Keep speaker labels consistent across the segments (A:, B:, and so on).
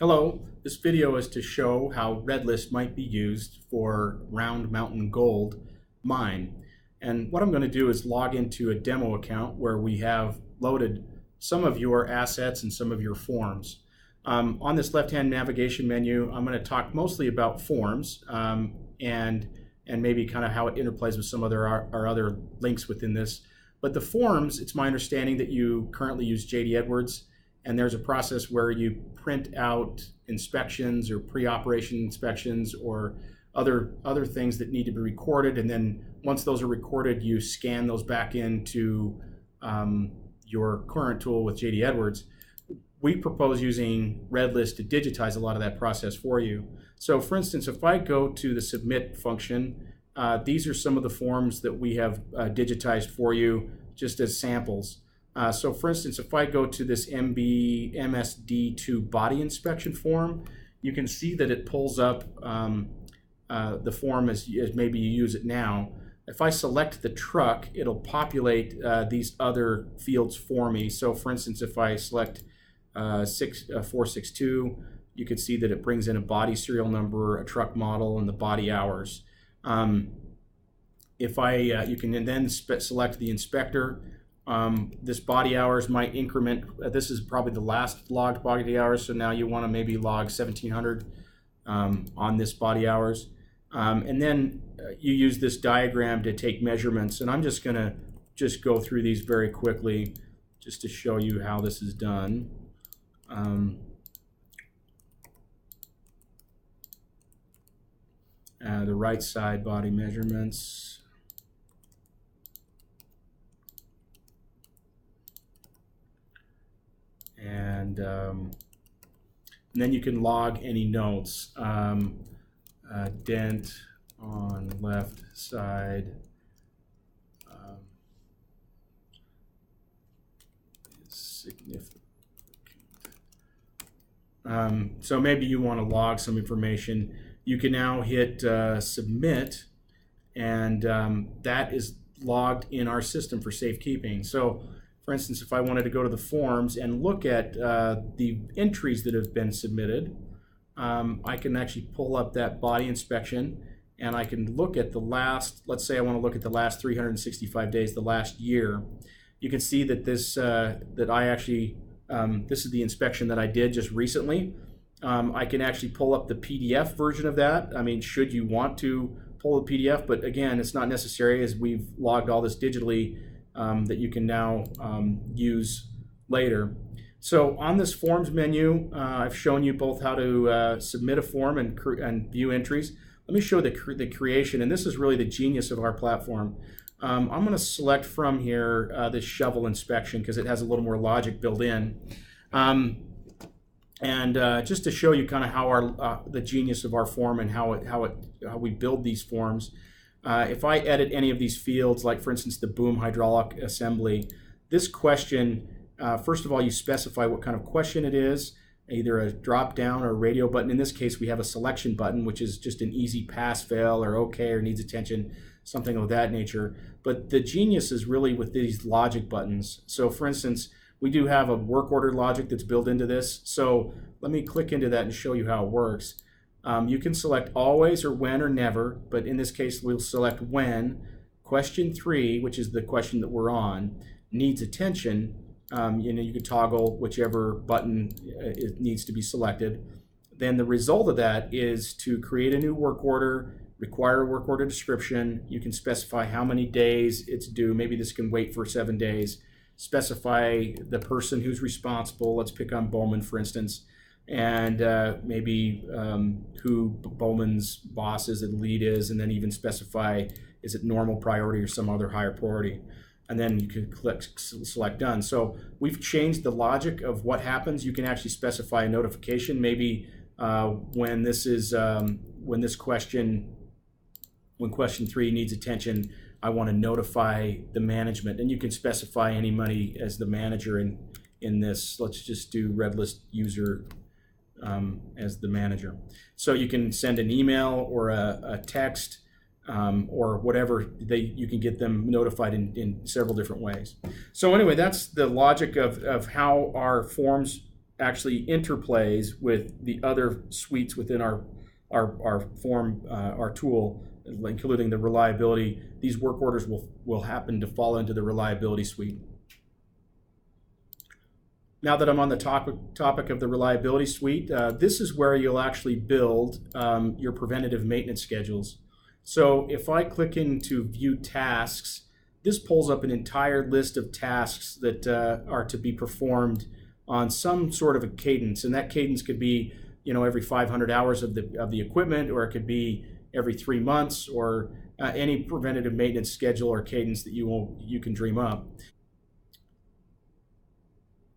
A: Hello, this video is to show how RedList might be used for Round Mountain Gold mine. And what I'm going to do is log into a demo account where we have loaded some of your assets and some of your forms. On this left-hand navigation menu, I'm going to talk mostly about forms and maybe kind of how it interplays with some other our other links within this. But the forms, it's my understanding that you currently use JD Edwards, and there's a process where you print out inspections or pre-operation inspections or other things that need to be recorded, and then once those are recorded, you scan those back into your current tool with JD Edwards. We propose using RedList to digitize a lot of that process for you. So for instance, if I go to the submit function, these are some of the forms that we have digitized for you just as samples. So for instance, if I go to this MSD2 body inspection form, you can see that it pulls up the form as maybe you use it now. If I select the truck, it'll populate these other fields for me. So for instance, if I select 462, you can see that it brings in a body serial number, a truck model, and the body hours. If you can then select the inspector. This body hours might increment. This is probably the last logged body hours, so now you want to maybe log 1700 on this body hours. And then you use this diagram to take measurements, and I'm just going to go through these very quickly just to show you how this is done. The right side body measurements. And then you can log any notes. Dent on left side is significant. So maybe you want to log some information. You can now hit submit, and that is logged in our system for safekeeping. So for instance, if I wanted to go to the forms and look at the entries that have been submitted, I can actually pull up that body inspection, and I can look at the last, let's say I want to look at the last 365 days, the last year. You can see that this, this is the inspection that I did just recently. I can actually pull up the PDF version of that. I mean, should you want to pull the PDF, but again, it's not necessary as we've logged all this digitally. That you can now use later. So on this forms menu, I've shown you both how to submit a form and view entries. Let me show the creation, and this is really the genius of our platform. I'm going to select from here this shovel inspection because it has a little more logic built in. Just to show you kind of how the genius of our form and how we build these forms. If I edit any of these fields, like for instance the boom hydraulic assembly, this question, first of all, you specify what kind of question it is, either a drop down or a radio button. In this case, we have a selection button, which is just an easy pass, fail, or okay, or needs attention, something of that nature. But the genius is really with these logic buttons. So for instance, we do have a work order logic that's built into this. So let me click into that and show you how it works. You can select always or when or never, but in this case we'll select when. Question 3, which is the question that we're on, needs attention. You can toggle whichever button it needs to be selected. Then the result of that is to create a new work order, require a work order description. You can specify how many days it's due. Maybe this can wait for 7 days. Specify the person who's responsible. Let's pick on Bowman, for instance. And maybe who Bowman's boss is and lead is, and then even specify is it normal priority or some other higher priority. And then you can click select done. So we've changed the logic of what happens. You can actually specify a notification. Maybe when question 3 needs attention, I want to notify the management, and you can specify anybody as the manager in this. Let's just do RedList user as the manager. So you can send an email or a text or whatever. You can get them notified in several different ways. So anyway, that's the logic of how our forms actually interplays with the other suites within our form, our tool, including the reliability. These work orders will happen to fall into the reliability suite. Now that I'm on the topic of the reliability suite, this is where you'll actually build your preventative maintenance schedules. So if I click into View Tasks, this pulls up an entire list of tasks that are to be performed on some sort of a cadence, and that cadence could be, every 500 hours of the equipment, or it could be every 3 months, or any preventative maintenance schedule or cadence that you can dream up.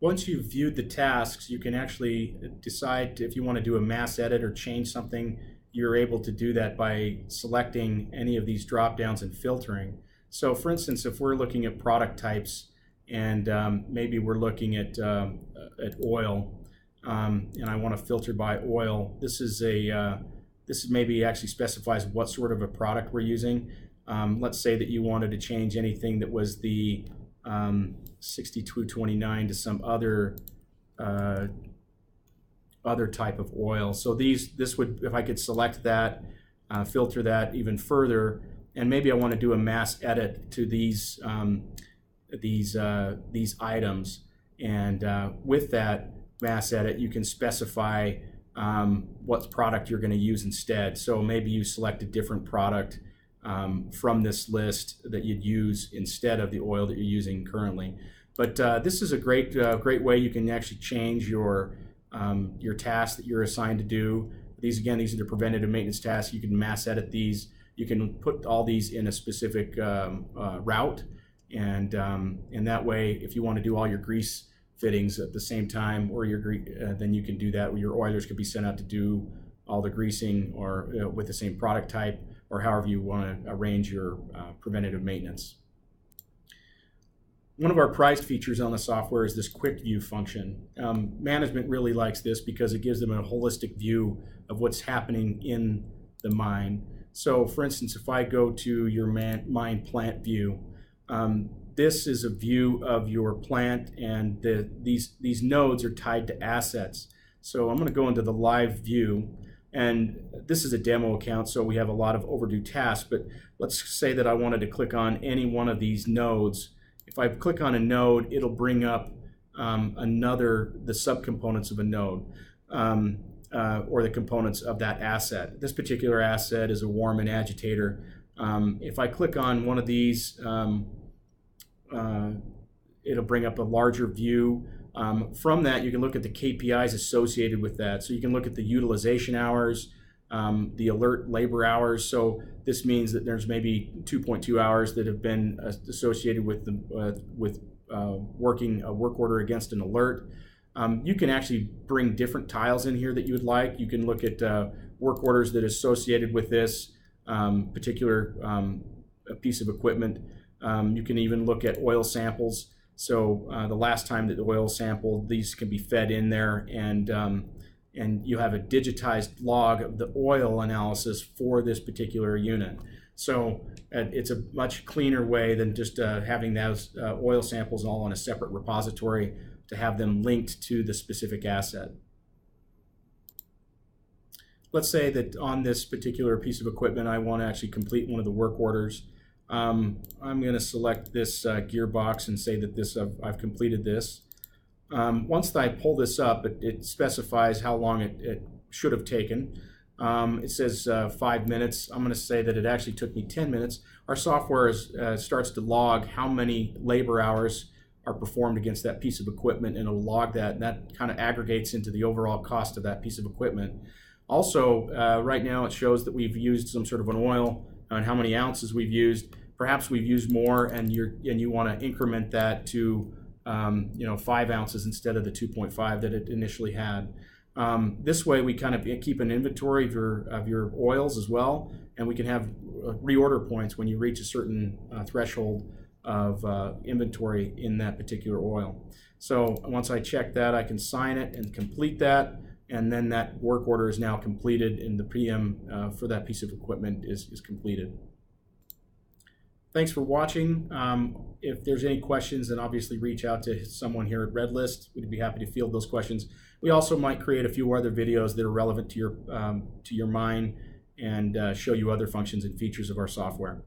A: Once you've viewed the tasks, you can actually decide if you want to do a mass edit or change something. You're able to do that by selecting any of these drop downs and filtering. So for instance, if we're looking at product types, and maybe we're looking at oil, and I want to filter by oil, this maybe actually specifies what sort of a product we're using. Let's say that you wanted to change anything that was the 6229 to some other type of oil. So this would, if I could select that, filter that even further, and maybe I want to do a mass edit to these items, and with that mass edit, you can specify what product you're going to use instead. So maybe you select a different product from this list that you'd use instead of the oil that you're using currently. But this is a great way you can actually change your tasks that you're assigned to do. These are the preventative maintenance tasks. You can mass edit these. You can put all these in a specific route, and that way, if you want to do all your grease fittings at the same time, or then you can do that. Your oilers could be sent out to do all the greasing, or with the same product type, or however you want to arrange your preventative maintenance. One of our prized features on the software is this quick view function. Management really likes this because it gives them a holistic view of what's happening in the mine. So for instance, if I go to your mine plant view, this is a view of your plant, and these nodes are tied to assets. So I'm going to go into the live view, and this is a demo account, so we have a lot of overdue tasks, but let's say that I wanted to click on any one of these nodes. If I click on a node, it'll bring up the subcomponents of a node, or the components of that asset. This particular asset is a Warman agitator. If I click on one of these, it'll bring up a larger view. From that, you can look at the KPIs associated with that. So you can look at the utilization hours, the alert labor hours. So this means that there's maybe 2.2 hours that have been associated with working a work order against an alert. You can actually bring different tiles in here that you would like. You can look at work orders that are associated with this particular piece of equipment. You can even look at oil samples. So the last time that the oil sampled, these can be fed in there, and you have a digitized log of the oil analysis for this particular unit. So it's a much cleaner way than just having those oil samples all on a separate repository, to have them linked to the specific asset. Let's say that on this particular piece of equipment, I want to actually complete one of the work orders. I'm going to select this gearbox and say that I've completed this. Once I pull this up, it specifies how long it should have taken. It says 5 minutes. I'm going to say that it actually took me 10 minutes. Our software starts to log how many labor hours are performed against that piece of equipment, and it'll log that, and that kind of aggregates into the overall cost of that piece of equipment. Also, right now it shows that we've used some sort of an oil and how many ounces we've used. Perhaps we've used more, and you want to increment that to 5 ounces instead of the 2.5 that it initially had. This way we kind of keep an inventory of your oils as well, and we can have reorder points when you reach a certain threshold of inventory in that particular oil. So once I check that, I can sign it and complete that, and then that work order is now completed, and the PM for that piece of equipment is completed. Thanks for watching. If there's any questions, then obviously reach out to someone here at Redlist. We'd be happy to field those questions. We also might create a few other videos that are relevant to your mine and show you other functions and features of our software.